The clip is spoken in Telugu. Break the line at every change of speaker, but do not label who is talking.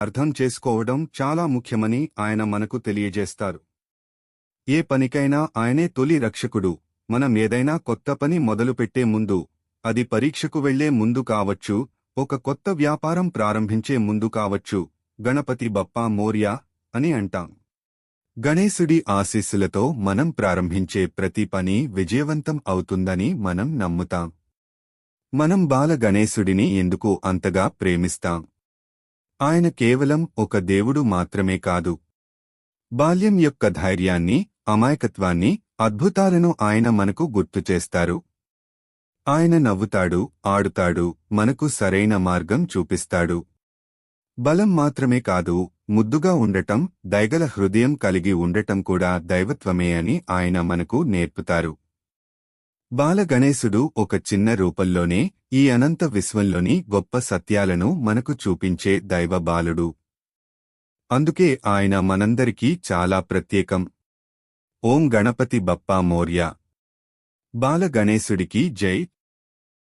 అర్థం చేసుకోవడం చాలా ముఖ్యమని ఆయన మనకు తెలియజేస్తారు. ఏ పనికైనా ఆయనే తొలి రక్షకుడు. మనం ఏదైనా కొత్త పని మొదలుపెట్టే ముందు, అది పరీక్షకు వెళ్లే ముందు కావచ్చు, ఒక కొత్త వ్యాపారం ప్రారంభించే ముందు కావచ్చు, గణపతి బప్పా మోర్యా అని అంటాం. గణేశుడి ఆశీస్సులతో మనం ప్రారంభించే ప్రతి పని విజయవంతం అవుతుందని మనం నమ్ముతాం. మనం బాల గణేశుడిని ఎందుకు అంతగా ప్రేమిస్తాం? ఆయన కేవలం ఒక దేవుడు మాత్రమే కాదు. బాల్యం యొక్క ధైర్యాన్ని, అమాయకత్వాన్ని, అద్భుతాలను ఆయన మనకు గుర్తుచేస్తారు. ఆయన నవ్వుతాడు, ఆడుతాడు, మనకు సరైన మార్గం చూపిస్తాడు. బలం మాత్రమే కాదు, ముద్దుగా ఉండటం, దయగల హృదయం కలిగి ఉండటం కూడా దైవత్వమే అని ఆయన మనకు నేర్పుతారు. బాల గణేశుడు ఒక చిన్న రూపంలోనే ఈ అనంత విశ్వంలోని గొప్ప సత్యాలను మనకు చూపించే దైవ బాలుడు. అందుకే ఆయన మనందరికీ చాలా ప్రత్యేకం. ఓం గణపతి బప్పా మోర్యా. బాల గణేశుడికి జై.